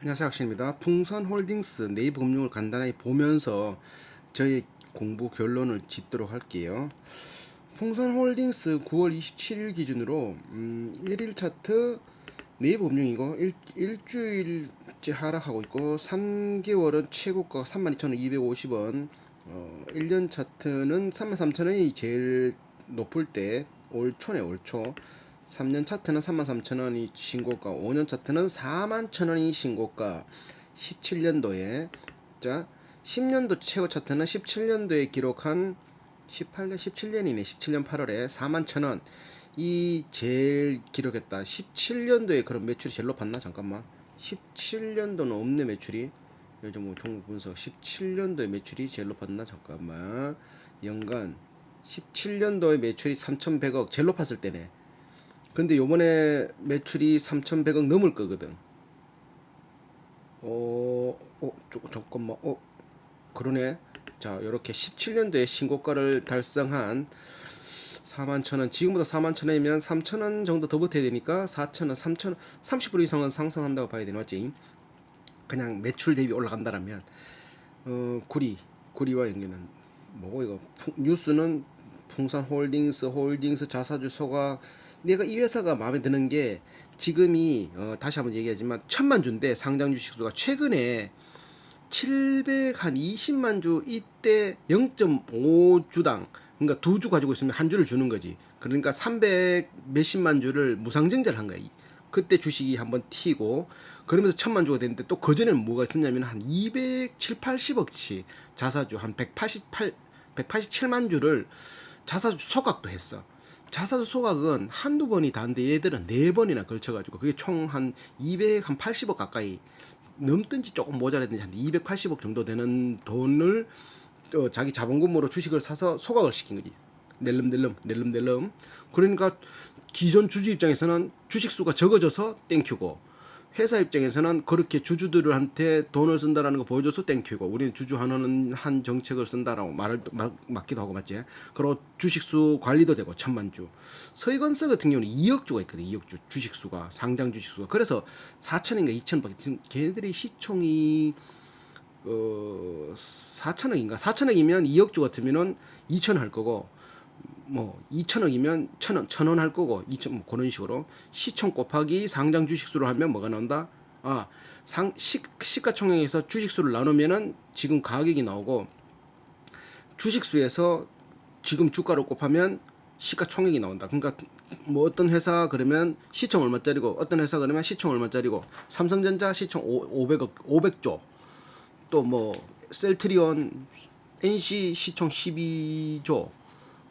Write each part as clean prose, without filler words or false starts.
안녕하세요, 학신입니다. 풍선홀딩스 네이버 금융을 간단하게 보면서 저희 공부 결론을 짓도록 할게요. 풍선홀딩스 9월 27일 기준으로 1일 차트 네이버 금융이고 일주일째 하락하고 있고 3개월은 최고가 32,250원, 1년 차트는 33,000원이 제일 높을 때 올 초네, 올 초. 3년 차트는 33,000원이 신고가, 5년 차트는 41,000원이 신고가. 17년도에 자 10년도 최고 차트는 17년도에 기록한 17년이네. 17년 8월에 41,000원 이 제일 기록했다. 17년도에 그런 매출이 제일 높았나? 잠깐만. 17년도는 없네, 매출이. 요즘 뭐 종목 분석 17년도에 매출이 제일 높았나? 잠깐만. 연간 17년도에 매출이 3,100억 제일 높았을 때네. 근데 요번에 매출이 3,100억 넘을 거거든. 잠깐만. 그러네. 자, 이렇게 17년도에 신고가를 달성한 41,000원, 지금보다 41,000원이면 3,000원 정도 더 버텨야 되니까 4,000원, 3,000원, 30% 이상은 상승한다고 봐야 되는 맞지? 그냥 매출 대비 올라간다라면 구리와 연계는 뭐고 이거 뉴스는 풍산홀딩스 자사주 소각. 내가 이 회사가 마음에 드는 게 지금이 다시 한번 얘기하지만 1,000만 주인데 상장 주식 수가 최근에 720만 주 이때 0.5주당, 그러니까 두 주 가지고 있으면 한 주를 주는 거지. 그러니까 300 몇십만 주를 무상증자를 한 거야. 그때 주식이 한번 튀고 그러면서 1,000만 주가 됐는데 또 그전에는 뭐가 있었냐면 한 207, 80억치 자사주 한 187만 주를 자사주 소각도 했어. 자사주 소각은 한두 번이 다인데 얘들은 네 번이나 걸쳐가지고 그게 총 한 280억 가까이 넘든지 조금 모자라든지 한 280억 정도 되는 돈을 자기 자본금으로 주식을 사서 소각을 시킨 거지. 낼름낼름. 그러니까 기존 주주 입장에서는 주식 수가 적어져서 땡큐고, 회사 입장에서는 그렇게 주주들한테 돈을 쓴다라는 거 보여줘서 땡큐고, 우리는 주주하는 한 정책을 쓴다라고 말을 맞기도 하고, 맞지? 그리고 주식수 관리도 되고 1,000만 주. 서희건설 같은 경우는 2억 주가 있거든. 2억 주 주식 수가, 상장 주식 수가. 그래서 4천인가 2천밖에, 지금 걔네들이 시총이 4천억인가? 4천억이면 2억 주 같으면은 2천 할 거고, 뭐 2천억이면 1,000원 할 거고, 2천 뭐 그런 식으로 시총 곱하기 상장 주식수로 하면 뭐가 나온다? 시가총액에서 주식수를 나누면은 지금 가격이 나오고, 주식수에서 지금 주가를 곱하면 시가총액이 나온다. 그러니까 뭐 어떤 회사 그러면 시총 얼마짜리고, 어떤 회사 그러면 시총 얼마짜리고, 삼성전자 시총 500억 500조, 또 뭐 셀트리온, NC 시총 12조,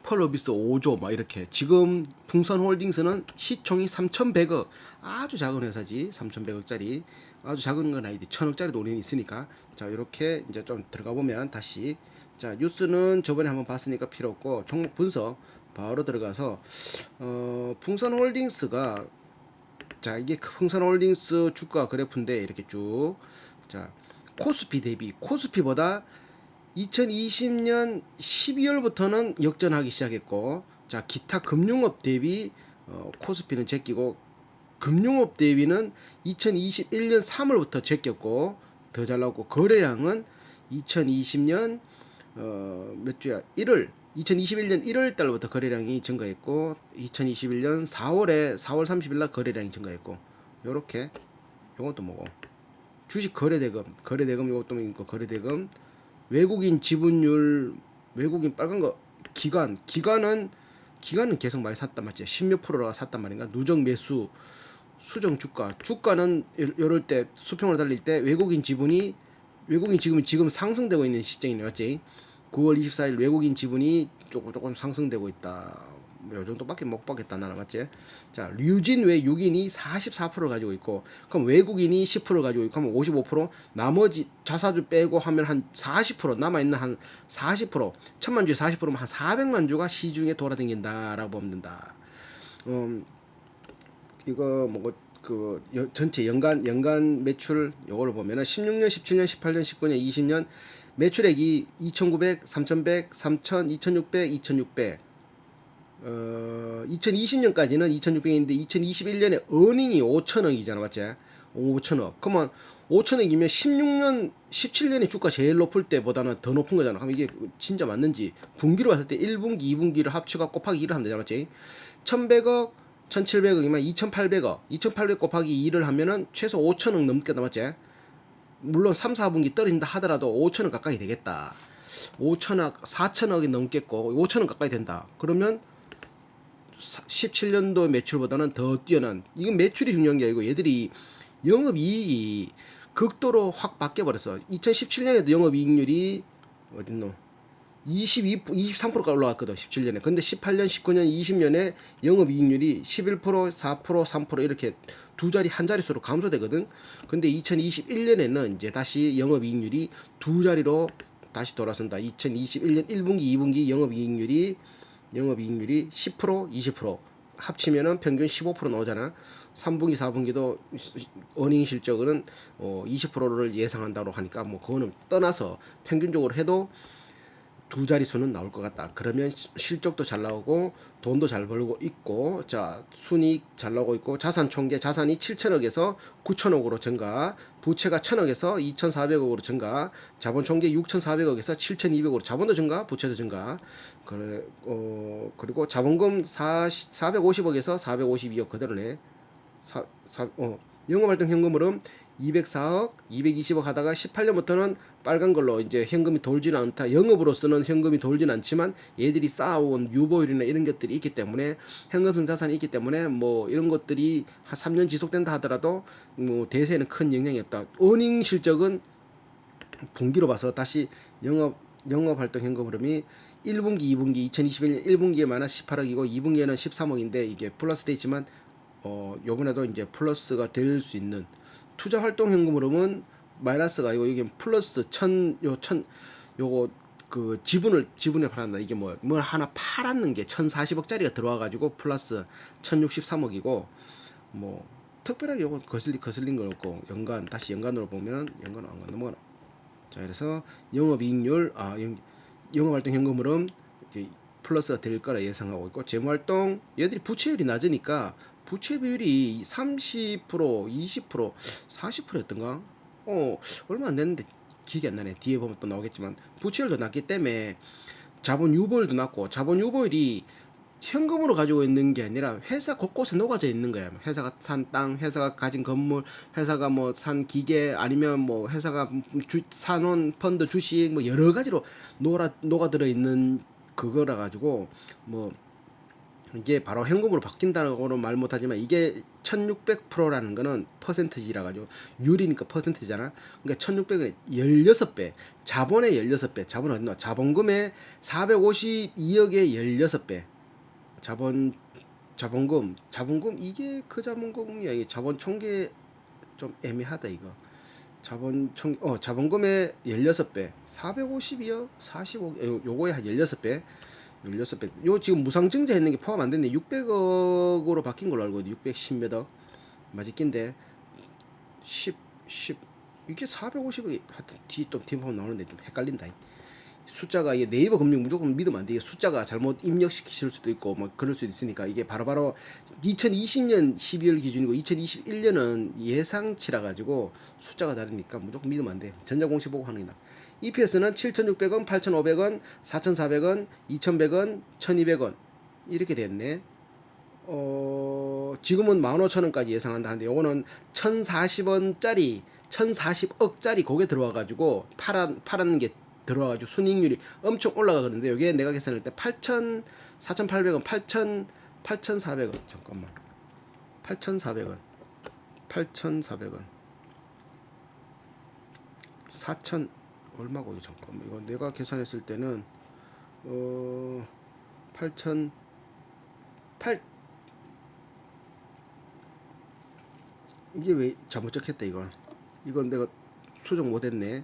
펄어비스 5조 막 이렇게. 지금 풍선홀딩스는 시총이 3,100억, 아주 작은 회사지. 3,100억짜리 아주 작은 건 아닌데 1,000억짜리도 우리는 있으니까. 자, 이렇게 이제 좀 들어가 보면 다시, 자, 뉴스는 저번에 한번 봤으니까 필요 없고 종목 분석 바로 들어가서 풍선홀딩스가, 자, 이게 풍선홀딩스 주가 그래프인데 이렇게 쭉, 자, 코스피 대비, 코스피보다 2020년 12월부터는 역전하기 시작했고, 자, 기타 금융업 대비 코스피는 제끼고, 금융업 대비는 2021년 3월부터 제꼈고 더 잘 나왔고, 거래량은 2020년 몇 주야? 1월, 2021년 1월 달부터 거래량이 증가했고, 2021년 4월 30일 날 거래량이 증가했고. 요렇게. 요것도 뭐고, 주식 거래대금 요것도 있고, 거래대금, 외국인 지분율, 외국인 빨간 거, 기관은 계속 많이 샀단 말이지. 10몇 프로가 샀단 말인가. 누적 매수, 수정 주가는 이럴 때 수평으로 달릴 때 외국인 지금이 지금 상승되고 있는 시점이네, 맞지? 9월 24일 외국인 지분이 조금 상승되고 있다. 요 정도밖에 못 받겠다 나는, 맞지? 자, 류진 외 6인이 44%를 가지고 있고, 그럼 외국인이 10% 가지고 있고, 그럼 55%, 나머지 자사주 빼고 하면 한 40%, 남아있는 한 40%, 1,000만 주에 40%면 한 400만 주가 시중에 돌아다닌다라고 보면 된다. 이거 뭐 전체 연간 매출 요거를 보면은 16년, 17년, 18년, 19년, 20년 매출액이 2,900, 3,100, 3,000, 2,600, 2,600. 2020년까지는 2,600인데 2021년에 어닝이 5천억이잖아, 맞지? 5천억. 그러면 5천억이면 16년, 17년에 주가 제일 높을 때보다는 더 높은 거잖아. 그럼 이게 진짜 맞는지. 분기로 봤을 때 1분기, 2분기를 합쳐가 곱하기 2를 하면 되잖아. 맞지? 1100억, 1700억이면 2800억. 2800 곱하기 2를 하면은 최소 5천억 넘게 남았지. 물론 3, 4분기 떨어진다 하더라도 5천억 가까이 되겠다. 5천억, 4천억이 넘겠고 5천억 가까이 된다. 그러면 17년도 매출보다는 더 뛰어난, 이건 매출이 중요한 게 아니고 얘들이 영업이익이 극도로 확 바뀌어버렸어. 2017년에도 영업이익률이 어딨노? 23%까지 올라갔거든. 17년에. 근데 18년, 19년, 20년에 영업이익률이 11%, 4%, 3% 이렇게 두 자리, 한 자릿수로 감소되거든. 근데 2021년에는 이제 다시 영업이익률이 두 자리로 다시 돌아선다. 2021년 1분기, 2분기 영업이익률이 10%, 20% 합치면은 평균 15% 나오잖아. 3분기, 4분기도 어닝 실적은 20%를 예상한다고 하니까 뭐 그거는 떠나서 평균적으로 해도 두 자릿수는 나올 것 같다. 그러면 실적도 잘 나오고 돈도 잘 벌고 있고, 자 순이익 잘 나오고 있고, 자산 총계 자산이 7천억에서 9천억으로 증가, 부채가 1천억에서 2,400억으로 증가, 자본 총계 6,400억에서 7,200억으로 자본도 증가, 부채도 증가. 그래, 그리고 자본금 450억에서 452억 그대로네. 영업활동 현금흐름 204억, 220억 하다가 18년부터는 빨간 걸로 이제 현금이 돌지는 않다. 영업으로서는 현금이 돌지는 않지만 얘들이 쌓아온 유보율이나 이런 것들이 있기 때문에, 현금성 자산이 있기 때문에 뭐 이런 것들이 한 3년 지속된다 하더라도 뭐 대세에는 큰 영향이 없다. 어닝 실적은 분기로 봐서 다시 영업활동 현금 흐름이 1분기, 2분기, 2021년 1분기에 마이너스 18억이고 2분기에는 13억인데 이게 플러스 돼 있지만 요번에도 이제 플러스가 될 수 있는, 투자 활동 현금 흐름은 마이너스가 아니고 이게 플러스 요거 그 지분을 팔았다. 이게 뭘 하나 팔았는 게 1040억짜리가 들어와 가지고 플러스 1063억이고, 뭐 특별하게 요거 거슬린 건 없고, 다시 연간으로 보면 연간으로 안 넘어가나. 자, 그래서 영업이익률, 영업활동 현금 흐름 플러스가 될 거라 예상하고 있고, 재무활동 얘들이 부채율이 낮으니까 부채 비율이 30%, 20%, 40%였던가? 얼마 안 됐는데 기억이 안 나네. 뒤에 보면 또 나오겠지만 부채율도 낮기 때문에 자본 유보율도 낮고, 자본 유보율이 현금으로 가지고 있는 게 아니라 회사 곳곳에 녹아져 있는 거야. 회사가 산 땅, 회사가 가진 건물, 회사가 뭐 산 기계, 아니면 뭐 회사가 사놓은 펀드, 주식, 뭐 여러 가지로 녹아들어 있는 그거라 가지고, 뭐 이게 바로 현금으로 바뀐다고는 말 못하지만 이게 1600%라는 거는 퍼센트지라 가지고, 유리니까 퍼센트잖아. 그러니까 1600은 16배, 자본의 16배, 자본 어딨노? 자본금의 452억의 16배. 자본금 이게 그 자본금이야. 이게 자본 총계 좀 애매하다 이거. 자본금의 16배, 452억, 45억, 요거에 한 16배. 16배. 요 지금 무상증자 했는 게 포함 안 됐네. 600억으로 바뀐 걸로 알고 있는데 610몇 억. 맞을긴데 10 이게 450억이 하여튼 뒤 보면 나오는데 좀 헷갈린다. 숫자가, 이게 네이버 금융 무조건 믿으면 안 돼. 숫자가 잘못 입력시키실 수도 있고 뭐 그럴 수도 있으니까, 이게 바로바로 2020년 12월 기준이고 2021년은 예상치라 가지고 숫자가 다르니까 무조건 믿으면 안 돼. 전자공시 보고 하는 게 나아. EPS는 7,600원, 8,500원, 4,400원, 2,100원, 1,200원 이렇게 됐네. 지금은 15,000원까지 예상한다 하는데, 요거는 1,040원짜리 1,040억짜리 고개 들어와가지고 팔았는 게 들어와가지고 순이익률이 엄청 올라가는데, 여기에 내가 계산할 때 4,800원, 8,400원, 잠깐만, 8,400원, 4,000 얼마고, 이거 잠깐만, 이거 내가 계산했을 때는 8,000 이게 왜 잘못 적혔다 이건 내가 수정 못했네.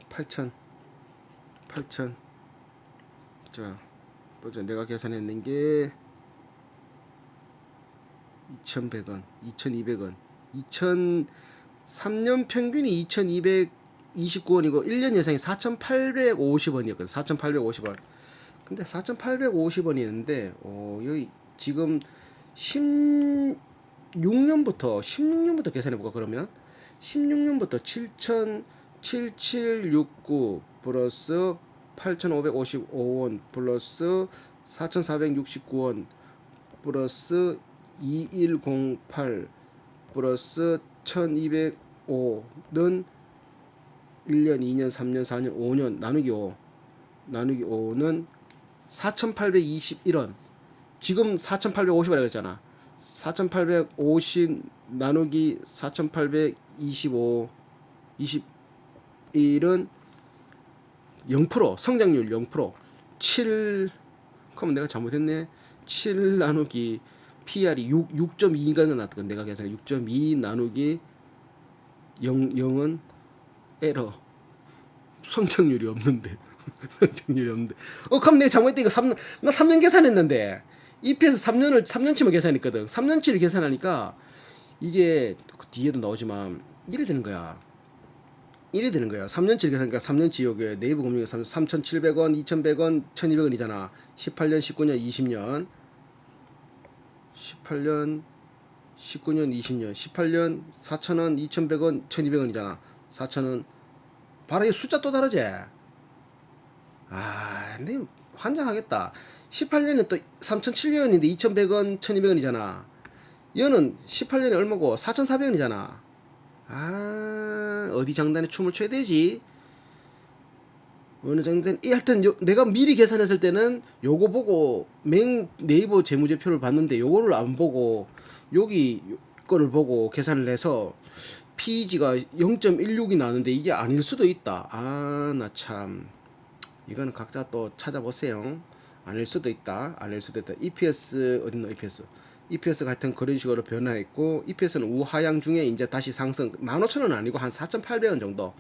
8,000 자, 보자. 내가 계산했는 게 2,100원, 2,200원, 3년 평균이 2,229원이고 1년 예상이 4,850원이었거든. 4,850원. 근데 4,850원이었는데 여기 지금 16년부터 계산해 볼까 그러면 16년부터 7769 플러스 8555원 플러스 4469원 플러스 2108 플러스 1205는 1년, 2년, 3년, 4년, 5년 나누기 5 나누기 5는 4821원. 지금 4850이라고 했잖아. 4850 나누기 4825 21은 0% 성장률 0% 7 그러면 내가 잘못했네. 7 나누기 PR이 6.2가 나왔던 내가 계산 6.2 나누기 0은 에러 성장률이 없는데 성장률이 없는데 그럼 내가 잘못했다. 이거 나 3년 계산했는데 EPS 3년치만 계산했거든. 3년치를 계산하니까 이게 뒤에도 나오지만 이래 되는 거야. 3년치를 계산하니까 3년치 여기 네이버 금융이 3,700원, 2,100원, 1,200원이잖아. 18년, 19년, 20년. 18년, 19년, 20년. 18년 4,000원, 2,100원, 1,200원이잖아. 4,000원. 바로 이 숫자 또 다르지? 근데 환장하겠다. 18년에 또 3,700원인데 2,100원, 1,200원이잖아. 얘는 18년에 얼마고 4,400원이잖아. 어디 장단에 춤을 춰야 되지? 어느 장단, 하여튼 내가 미리 계산했을 때는 요거 보고 네이버 재무제표를 봤는데 요거를 안 보고 여기 거를 보고 계산을 해서 PEG가 0.16이 나는데 이게 아닐 수도 있다. 나 참. 이거는 각자 또 찾아보세요. 아닐 수도 있다. EPS 어딨노? EPS가 하여튼 그런 식으로 변화했고 EPS는 우하향 중에 이제 다시 상승 15,000원 아니고 한 4,800원 정도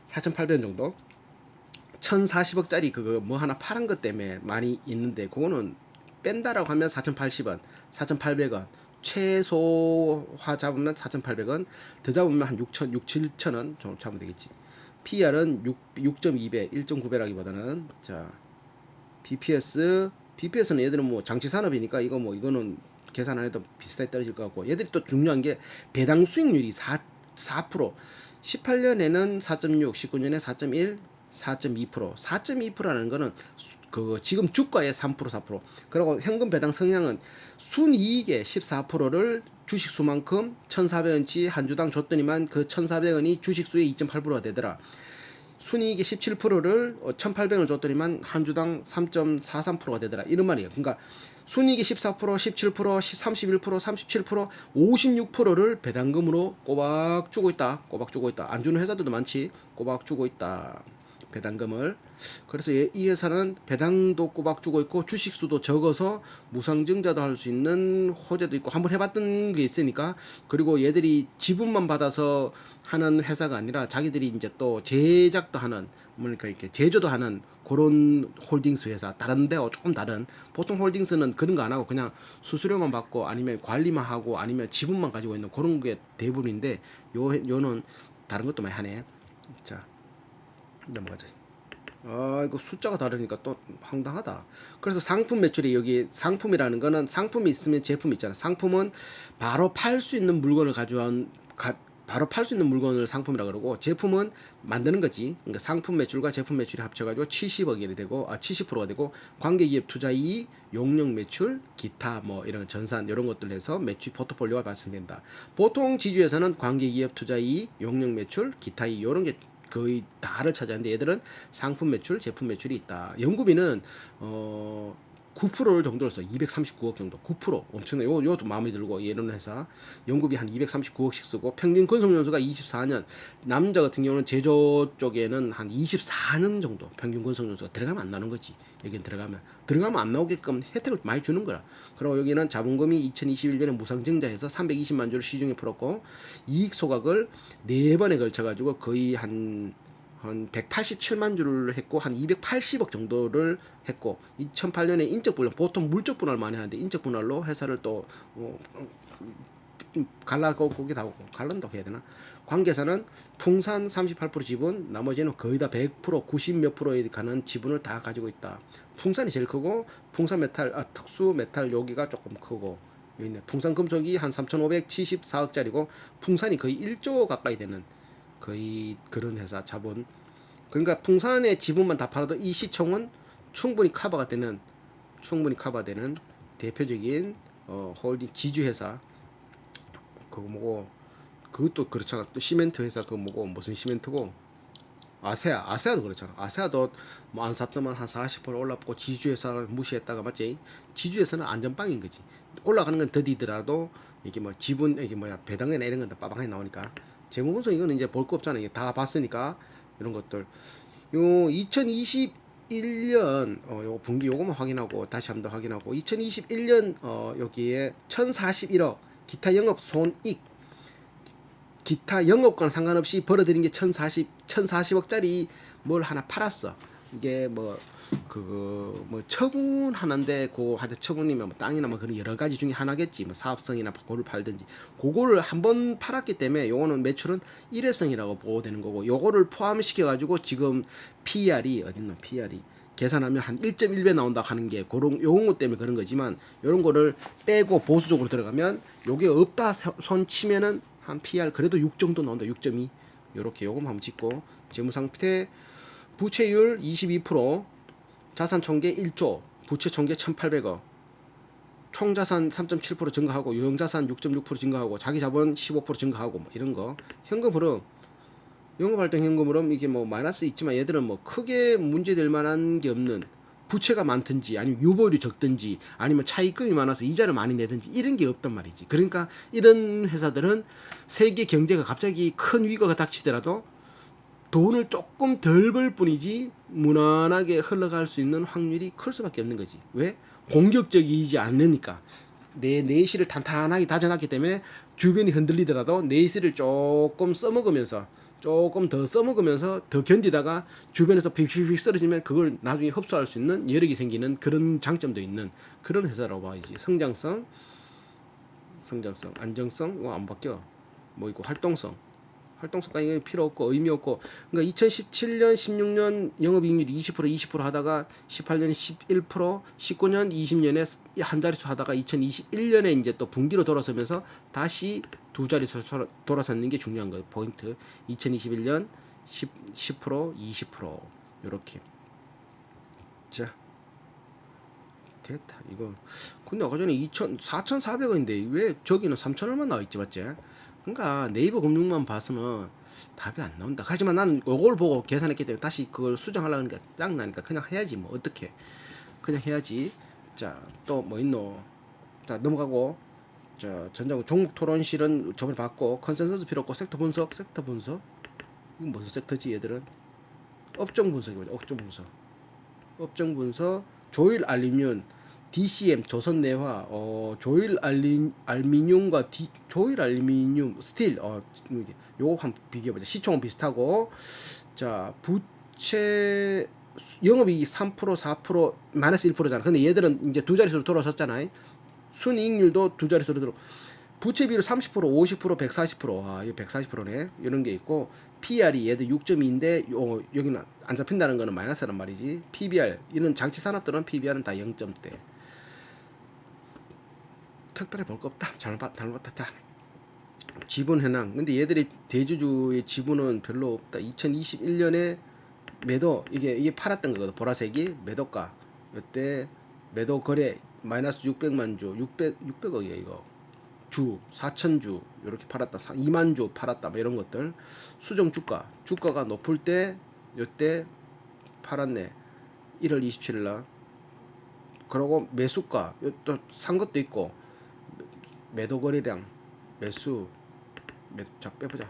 1,040억짜리 그거 뭐 하나 파는 것 때문에 많이 있는데 그거는 뺀다라고 하면 4,080원 4,800원 최소화 잡으면 4,800원 더 잡으면 한 6,700원 정도 잡으면 되겠지. PR은 6.2배 1.9배라기보다는 자 BPS는 얘들은 뭐 장치산업이니까 이거는 계산 안 해도 비슷하게 떨어질 것 같고 얘들이 또 중요한 게 배당 수익률이 4% 18년에는 4.6 19년에 4.1 4.2% 4.2%라는 거는 그 지금 주가의 3% 4% 그리고 현금 배당 성향은 순이익의 14%를 주식수만큼 1,400원치 한 주당 줬더니만 그 1,400원이 주식수의 2.8%가 되더라. 순이익의 17%를 1,800원을 줬더니만 한 주당 3.43%가 되더라. 이런 말이에요. 그러니까 순이익의 14%, 17%, 31%, 37%, 56%를 배당금으로 꼬박 주고 있다. 안 주는 회사들도 많지. 꼬박 주고 있다. 배당금을. 그래서 이 회사는 배당도 꼬박 주고 있고 주식수도 적어서 무상증자도 할 수 있는 호재도 있고 한번 해봤던 게 있으니까 그리고 얘들이 지분만 받아서 하는 회사가 아니라 자기들이 이제 또 제작도 하는 뭐니까 이렇게 제조도 하는 그런 홀딩스 회사 다른 데와 조금 다른 보통 홀딩스는 그런 거 안 하고 그냥 수수료만 받고 아니면 관리만 하고 아니면 지분만 가지고 있는 그런 게 대부분인데 요는 다른 것도 많이 하네. 자 넘어가자. 이거 숫자가 다르니까 또 황당하다. 그래서 상품 매출이 여기 상품이라는 거는 상품이 있으면 제품이 있잖아. 상품은 바로 팔 수 있는 물건을 바로 팔 수 있는 물건을 상품이라 그러고 제품은 만드는 거지. 그러니까 상품 매출과 제품 매출이 합쳐가지고 70억이 되고 70%가 되고 관계기업 투자이익, 용역 매출, 기타 뭐 이런 전산 이런 것들 해서 매출 포트폴리오가 발생된다. 보통 지주에서는 관계기업 투자이익, 용역 매출, 기타이익 이런 게 거의 다를 차지하는데 얘들은 상품 매출, 제품 매출이 있다. 연구비는 9%를 정도로 써. 239억 정도. 9% 엄청나요. 요것도 마음에 들고 이런 회사 연구비 한 239억씩 쓰고 평균 건설연수가 24년. 남자 같은 경우는 제조 쪽에는 한 24년 정도 평균 건설연수가 들어가면 안 나오는 거지. 여기는 들어가면 안 나오게끔 혜택을 많이 주는 거야. 그리고 여기는 자본금이 2021년에 무상증자해서 320만 주를 시중에 풀었고 이익 소각을 4번에 걸쳐 가지고 거의 한 187만 주를 했고 한 280억 정도를 했고 2008년에 인적 분할 보통 물적 분할 많이 하는데 인적 분할로 회사를 또 갈라고기 다 갈른다고 해야 되나? 관계사는 풍산 38% 지분, 나머지는 거의 다 100% 90 몇 프로에 가는 지분을 다 가지고 있다. 풍산이 제일 크고 풍산 메탈 특수 메탈 여기가 조금 크고 여기 있네. 풍산금속이 한 3,574억짜리고 풍산이 거의 1조 가까이 되는 거의 그런 회사 자본. 그러니까 풍산의 지분만 다 팔아도 이 시총은 충분히 커버되는 대표적인 홀딩 지주 회사. 그거 뭐고 그것도 그렇잖아. 또 시멘트 회사 그거 뭐고 무슨 시멘트고 아세아도 그렇잖아. 아세아도 뭐 안 샀더만 한 40% 올랐고 지주회사를 무시했다가 맞지? 지주회사는 안전빵인 거지. 올라가는 건 더디더라도 이게 뭐 지분 이게 뭐야 배당이나 이런 건 다 빠방하게 나오니까 재무분석 이거는 이제 볼 거 없잖아. 이게 다 봤으니까 이런 것들 요 2021년 요 분기 요거만 확인하고 다시 한번 더 확인하고 2021년 여기에 1,041억 기타 영업 손익 기타 영업과는 상관없이 벌어들인 게 1040억짜리 뭘 하나 팔았어. 이게 뭐 뭐 처분하는데 그 하여튼 처분이면 뭐 땅이나 뭐 그런 여러 가지 중에 하나겠지. 뭐 사업성이나 그거를 팔든지 그거를 한번 팔았기 때문에 요거는 매출은 일회성이라고 보호되는 거고 요거를 포함시켜 가지고 지금 PR이 어딨노 PR이 계산하면 한 1.1배 나온다 하는 게 그런 요런 것 때문에 그런 거지만 요런 거를 빼고 보수적으로 들어가면 요게 없다 손 치면은 한 PR 그래도 6 정도 나온다. 6.2 요렇게 요금 한번 찍고 재무상태 부채율 22% 자산 총계 1조 부채 총계 1,800억 총자산 3.7% 증가하고 유형자산 6.6% 증가하고 자기자본 15% 증가하고 뭐 이런 거 현금 흐름 영업활동 현금 흐름 이게 뭐 마이너스 있지만 얘들은 뭐 크게 문제될 만한 게 없는 부채가 많든지 아니면 유보율이 적든지 아니면 차입금이 많아서 이자를 많이 내든지 이런 게 없단 말이지. 그러니까 이런 회사들은 세계 경제가 갑자기 큰 위기가 닥치더라도 돈을 조금 덜 벌 뿐이지 무난하게 흘러갈 수 있는 확률이 클 수밖에 없는 거지. 왜? 공격적이지 않으니까. 내 내실을 탄탄하게 다져놨기 때문에 주변이 흔들리더라도 내실을 조금 더 써먹으면서 더 견디다가 주변에서 픽픽픽 쓰러지면 그걸 나중에 흡수할 수 있는 여력이 생기는 그런 장점도 있는 그런 회사라고 봐야지. 성장성, 안정성 이거 안 바뀌어. 뭐 있고 활동성까지 필요 없고 의미 없고. 그러니까 2017년 16년 영업이익률 20% 하다가 18년 11% 19년 20년에 한 자릿수 하다가 2021년에 이제 또 분기로 돌아서면서 다시 두 자릿수 돌아서는 게 중요한 거예요. 포인트 2021년 10% 20% 요렇게. 자 됐다 이거. 근데 아까 전에 4,400원인데 왜 저기는 3,000원만 나와있지 맞지? 그러니까 네이버 금융만 봐서는 답이 안 나온다. 하지만 나는 이걸 보고 계산했기 때문에 다시 그걸 수정하려는 게 짱나니까 그냥 해야지 뭐 어떻게 그냥 해야지. 자 또 뭐 있노. 자 넘어가고 자 전장 종목 토론실은 저번에 봤고 컨센서스 필요 없고 섹터 분석 이건 무슨 섹터지 얘들은 업종 분석이죠. 업종 분석 조일 알루미늄 DCM 조선내화 조일 알미늄과 조일 알루미늄 스틸 요거 한번 비교해보자. 시총은 비슷하고 자 부채 영업이익이 3% 4% 마이너스 1%잖아. 근데 얘들은 이제 두 자릿수로 돌아섰잖아. 순이익률도 두 자릿수로 들어. 부채 비율 30%, 50%, 140%. 아, 이거 140%네. 이런 게 있고 PR이 얘도 6.2인데 여기는 안 잡힌다는 거는 마이너스란 말이지. PBR 이런 장치 산업들은 PBR은 다 0점대. 특별히 볼 거 없다. 잘못 봤다. 자, 지분 현황. 근데 얘들이 대주주의 지분은 별로 없다. 2021년에 매도 이게 팔았던 거거든. 보라색이 매도가. 이때 매도 거래 마이너스 600만 주, 600억이야 이거. 주 4,000주 이렇게 팔았다. 2만 주 팔았다. 뭐 이런 것들. 수정 주가가 높을 때 이때 팔았네. 1월 27일 날. 그리고 매수가 또 산 것도 있고 매도 거래량 자 빼보자.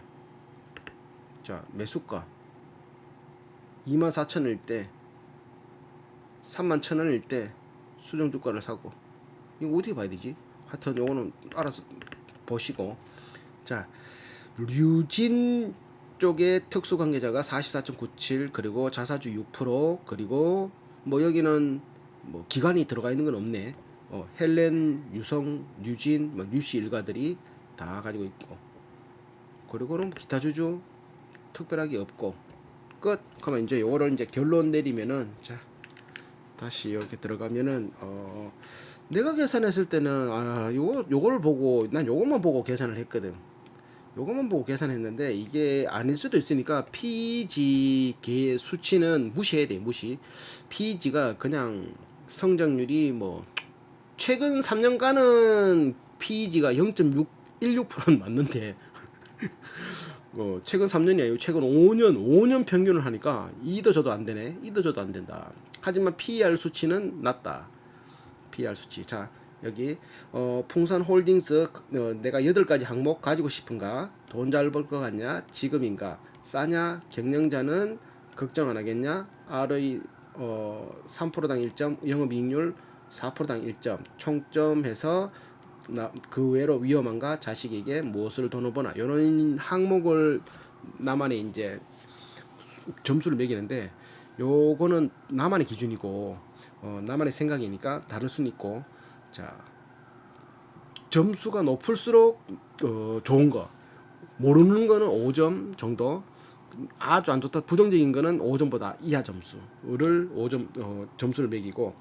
자 매수가 24,000원일 때 31,000원일 때 수정 주가를 사고 이거 어떻게 봐야 되지? 하여튼 요거는 알아서 보시고. 자 류진 쪽의 특수관계자가 44.97 그리고 자사주 6% 그리고 뭐 여기는 뭐 기관이 들어가 있는 건 없네. 헬렌, 유성, 류진, 뭐 류씨 일가들이 다 가지고 있고 그리고는 기타 주주 특별하게 없고 끝. 그러면 이제 요거를 이제 결론 내리면은 자 다시 이렇게 들어가면은 내가 계산했을 때는 요거를 보고 난 요것만 보고 계산을 했거든. 요것만 보고 계산했는데 이게 아닐 수도 있으니까 PEG 계 수치는 무시해야 돼. 무시. PEG가 그냥 성장률이 뭐 최근 3년간은 PEG가 0.616%는 맞는데 최근 3년이 아니고 최근 5년 평균을 하니까 이도 저도 안 되네. 이도 저도 안 된다. 하지만 PER 수치는 낮다. PER 수치. 자, 여기 풍산홀딩스 내가 8가지 항목 가지고 싶은가? 돈 잘 벌 것 같냐? 지금인가? 싸냐? 경영자는 걱정 안 하겠냐? ROE 3%당 1점, 영업이익률 4%당 1점, 총점해서 그 외로 위험한가? 자식에게 무엇을 돈을 버나? 이런 항목을 나만의 이제 점수를 매기는데 요거는 나만의 기준이고 나만의 생각이니까 다를 수는 있고 자 점수가 높을수록 좋은 거 모르는 거는 5점 정도 아주 안 좋다 부정적인 거는 5점보다 이하 점수를 5점 점수를 매기고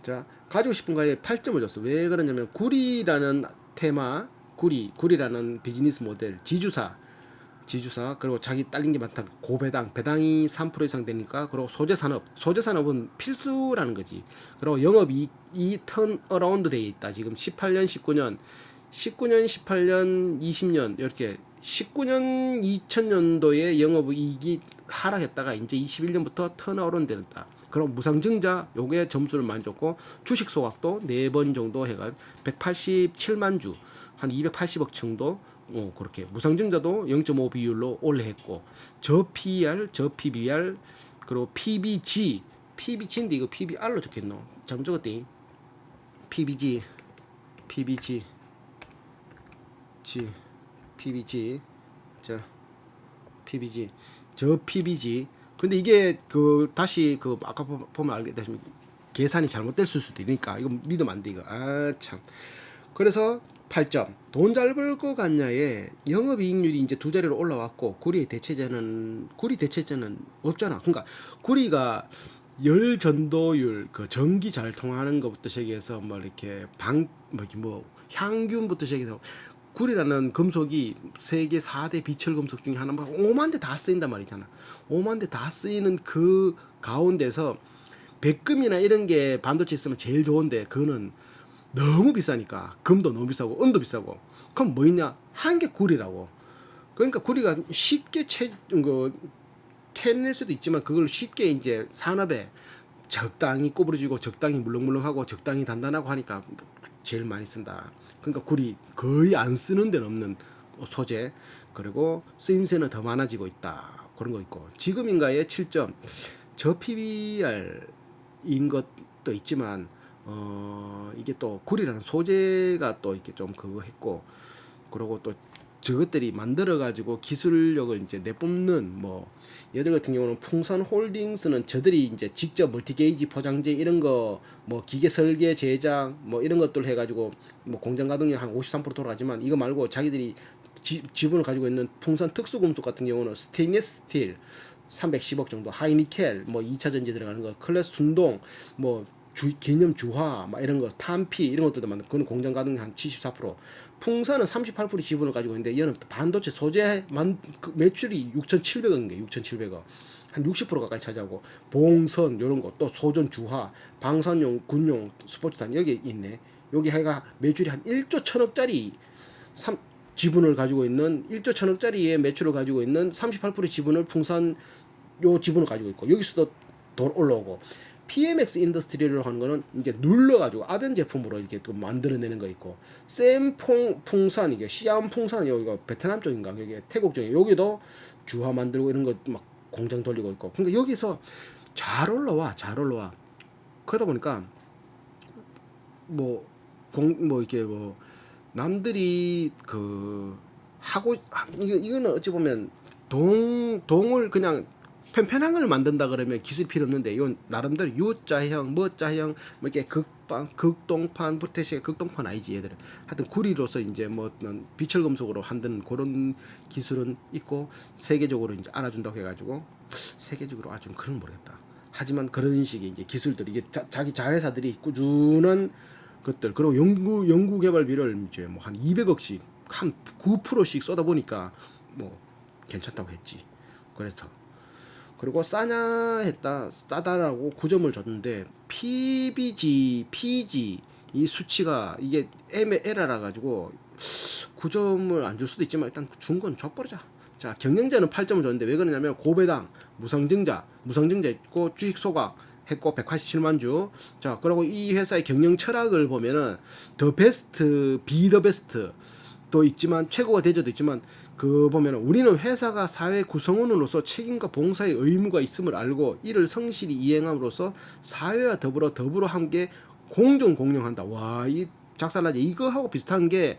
자 가지고 싶은 거에 8점을 줬어. 왜 그러냐면 구리라는 테마 구리라는 비즈니스 모델 지주사 그리고 자기 딸린 게 많다 배당이 3% 이상 되니까 그리고 소재산업은 필수라는 거지. 그리고 영업이익이 턴 어라운드 돼 있다. 지금 18년 18년 20년 이렇게 19년 2000년도에 영업이익이 하락했다가 이제 21년부터 턴 어라운드 된다. 그럼 무상증자 요게 점수를 많이 줬고 주식 소각도 4번 정도 해가 187만 주 한 280억 정도 그렇게 무상증자도 0.5 비율로 올해 했고 저 PER, 저 PBR 그리고 PBG인데 이거 PBR로 적혔노? 잘못 적었대. PBG 자 PBG 저 PBG 근데 이게 다시 아까 보면 알겠다시피 계산이 잘못됐을 수도 있으니까 이거 믿으면 안 돼 이거 참 그래서 8점 돈 잘 벌 것 같냐에 영업이익률이 이제 두 자리로 올라왔고 구리 대체제는 없잖아. 그러니까 구리가 열 전도율 전기 잘 통하는 것부터 시작해서 뭐 이렇게 향균부터 시작해서 구리라는 금속이 세계 4대 비철 금속 중에 하나 5만 대 다 쓰인단 말이잖아. 5만 대 다 쓰이는 그 가운데서 백금이나 이런 게 반도체 있으면 제일 좋은데 그거는 너무 비싸니까 금도 너무 비싸고 은도 비싸고 그럼 뭐 있냐 한 개 구리라고. 그러니까 구리가 쉽게 캐낼 수도 있지만 그걸 쉽게 이제 산업에 적당히 구부러지고 적당히 물렁물렁하고 적당히 단단하고 하니까 제일 많이 쓴다. 그러니까 구리 거의 안 쓰는 데는 없는 소재 그리고 쓰임새는 더 많아지고 있다. 그런 거 있고 지금인가에 7점 저 PBR인 것도 있지만 이게 또 구리라는 소재가 또 이렇게 좀 그거 했고 그리고 또 저것들이 만들어 가지고 기술력을 이제 내뿜는 뭐 얘들 같은 경우는 풍산홀딩스는 저들이 이제 직접 멀티게이지 포장재 이런 거 뭐 기계 설계 제작 뭐 이런 것들 해가지고 뭐 공장 가동률 한 53% 돌아가지만 이거 말고 자기들이 지분을 가지고 있는 풍산 특수금속 같은 경우는 스테인리스 스틸 310억 정도 하이니켈 뭐 2차 전지 들어가는 거 클래스 순동 뭐 개념 주화 막 이런 거 탄피 이런 것들도 많은 그건 공장 가동률 한 74% 풍산은 38% 지분을 가지고 있는데 얘는 반도체 소재 매출이 6,700억인 게 6,700억 한 60% 가까이 차지하고 봉선 이런 거 또 소전 주화 방산용 군용 스포츠탄 여기 있네. 여기 해가 매출이 한 1조 1천억짜리 지분을 가지고 있는 1조 1천억짜리의 매출을 가지고 있는 38% 지분을 풍산 요 지분을 가지고 있고 여기서도 더 올라오고 PMX 인더스트리를 하는 거는 이제 눌러가지고 아변 제품으로 이렇게 또 만들어내는 거 있고 풍산 이게 시암 풍산 여기가 베트남 쪽인가 여기 태국 쪽에 여기도 주화 만들고 이런 거 막 공장 돌리고 있고 그러니까 여기서 잘 올라와 그러다 보니까 뭐 이렇게 뭐 남들이 이거는 어찌 보면 동을 그냥 편편한 걸 만든다 그러면 기술이 필요 없는데 이건 나름대로 U자형, 뭐자형, 뭐 이렇게 극동판, 부태식 극동판 아니지 얘들은. 하여튼 구리로서 이제 뭐 비철 금속으로 만드는 그런 기술은 있고 세계적으로 이제 알아준다고 해가지고 세계적으로 알아주는 그런 모르겠다. 하지만 그런 식의 이제 기술들이 이게 자기 자회사들이 꾸준한 것들 그리고 연구 개발비를 이제 뭐 한 200억씩 한 9%씩 쏟아 보니까 뭐 괜찮다고 했지. 그래서 그리고 싸냐 했다 싸다라고 9점을 줬는데 PEG 이 수치가 이게 에러라 가지고 9점을 안 줄 수도 있지만 일단 준 건 줘버리자. 자, 경영자는 8점을 줬는데 왜 그러냐면 고배당, 무상증자 있고 주식 소각 했고 187만 주. 자, 그리고 이 회사의 경영 철학을 보면은 더 베스트, 비 더 베스트 도 있지만 최고가 되죠도 있지만 그 보면은 우리는 회사가 사회 구성원으로서 책임과 봉사의 의무가 있음을 알고 이를 성실히 이행함으로써 사회와 더불어 함께 공정한다. 와, 이 작살나지. 이거하고 비슷한 게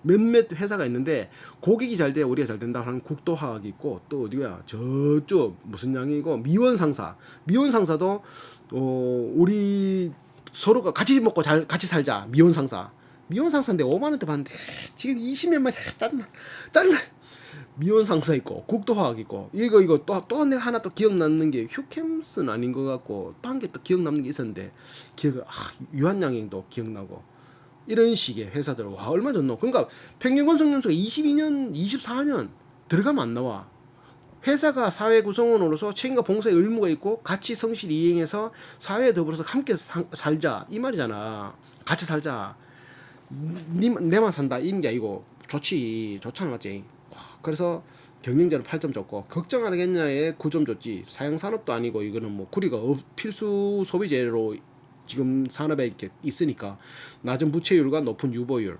몇몇 회사가 있는데 고객이 잘 돼야 우리가 잘 된다 하는 국도화학이 있고 또 어디야 저쪽 무슨 양이고 미원상사도 우리 서로가 같이 먹고 같이 살자. 미원상사인데 5만 원대 받는데 지금 20년만 짜증나. 미원 상사 있고 국도화학 있고 이거 또 내가 하나 또 기억 남는 게 휴캠스는 아닌 것 같고 또 한 개 또 기억 남는 게 있었는데 유한양행도 기억나고 이런 식의 회사들 와 얼마 줬노. 그러니까 평균 건설연수가 22년 24년 들어가면 안 나와. 회사가 사회 구성원으로서 책임과 봉사의 의무가 있고 같이 성실히 이행해서 사회에 더불어서 함께 살자 이 말이잖아. 같이 살자. 내만 산다 이런 게 아니고 좋잖아 맞지. 그래서 경영자는 8점 줬고 걱정 안 하겠냐에 9점 줬지. 사양산업도 아니고 이거는 뭐 구리가 필수 소비재로 지금 산업에 이렇게 있으니까 낮은 부채율과 높은 유보율이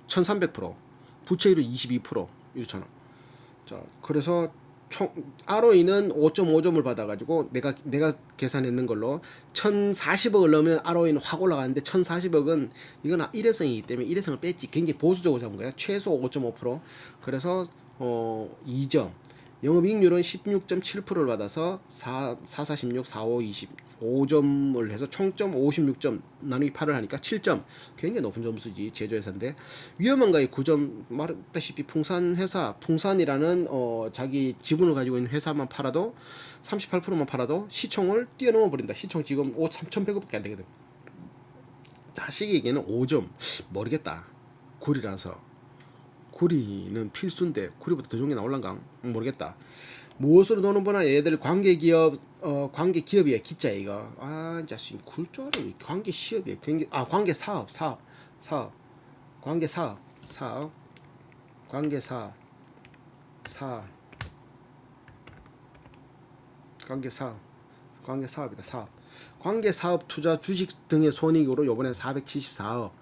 1300% 부채율이 22% 이렇잖아. 자, 그래서 총 ROE는 5.5점을 받아가지고 내가 계산했는 걸로 1,040억을 넣으면 ROE는 확 올라가는데 1,040억은 이건 일회성이기 때문에 일회성을 뺐지. 굉장히 보수적으로 잡은 거야. 최소 5.5%. 그래서 2점. 영업이익률은 16.7%를 받아서 416, 45, 5점을 해서 총점 56점 나누기 8을 하니까 7점. 굉장히 높은 점수지. 제조회사인데 위험한가에 9점. 말했다시피 풍산이라는 자기 지분을 가지고 있는 회사만 팔아도 38%만 팔아도 시총을 뛰어넘어 버린다. 시총 지금 3,100억밖에 안 되거든. 자식에게는 5점. 모르겠다. 구리는 필수인데 구리보다 더 좋은 게 나올란가? 모르겠다. 무엇으로 돈을 버나 얘들 관계기업이야. 기자 이거. 자식 굴줄 알아. 관계시업이야. 관계사업. 관계사업이다. 관계사업 투자 주식 등의 손익으로 요번에 474억.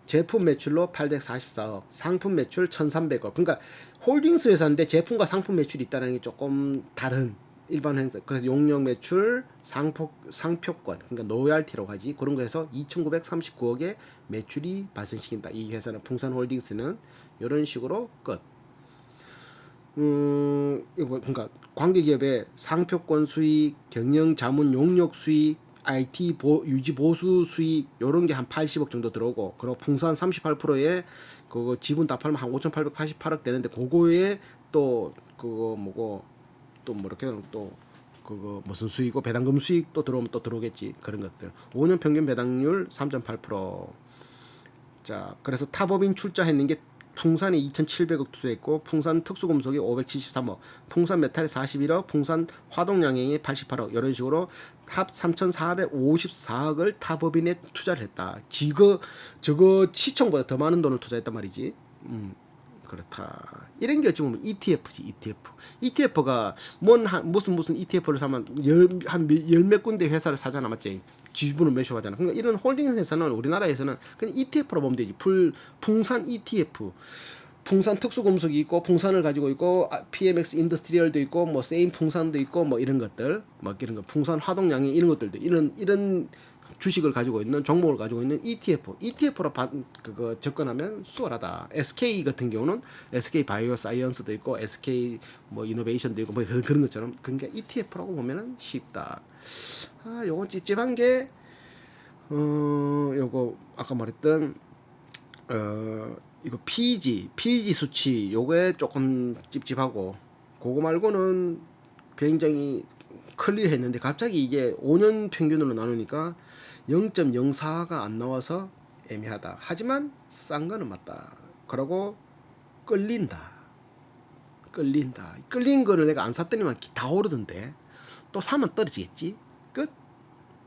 제품 매출로 844억, 상품 매출 1,300억. 그러니까 홀딩스 회사인데 제품과 상품 매출이 있다는 게 조금 다른 일반 회사. 그래서 용역 매출, 상표권, 그러니까 노열티라고 하지. 그런 거에서 2,939억의 매출이 발생시킨다. 이 회사는 풍산홀딩스는 이런 식으로 끝. 그러니까 관계기업의 상표권 수익, 경영 자문 용역 수익, IT 유지 보수 수익 요런 게 한 80억 정도 들어오고 그리고 풍산 38%에 그거 지분 다 팔면 한 5,888억 되는데 그거에 또 그거 뭐고 또 뭐 이렇게 또 그거 무슨 수익이고 배당금 수익 또 들어오면 또 들어오겠지. 그런 것들. 5년 평균 배당률 3.8%. 자, 그래서 탑업인 출자했는 게 풍산이 2,700억 투자했고 풍산 특수금속이 573억, 풍산 메탈이 41억, 풍산 화동양행이 88억 이런 식으로 합 3,454억을 탑업인에 투자를 했다. 저거 시총보다 더 많은 돈을 투자했단 말이지. 그렇다. 이런 게 어찌 보면 ETF지. ETF가 무슨 ETF를 사면 한 열 몇 군데 회사를 사잖아, 맞지? 지분을 매수하잖아. 그러니까 이런 홀딩 회사는 우리나라에서는 그냥 ETF로 보면 되지. 풍산 ETF. 풍산 특수금속이 있고 풍산을 가지고 있고 PMX 인더스트리얼도 있고 뭐 세임 풍산도 있고 뭐 이런 것들 뭐 이런 거 풍산 화동양행 이런 것들도 이런 주식을 가지고 있는 종목을 가지고 있는 ETF로 그거 접근하면 수월하다. SK 같은 경우는 SK 바이오 사이언스도 있고 SK 뭐 이노베이션도 있고 뭐 그런 것처럼 그러니까 ETF라고 보면은 쉽다. 요건 찝찝한 게 요거 아까 말했던 이거 PEG 수치 요게 조금 찝찝하고 그거 말고는 굉장히 클리어 했는데 갑자기 이게 5년 평균으로 나누니까 0.04가 안 나와서 애매하다. 하지만 싼 거는 맞다. 그러고 끌린다. 끌린 거를 내가 안 샀더니만 다 오르던데 또 사면 떨어지겠지. 끝.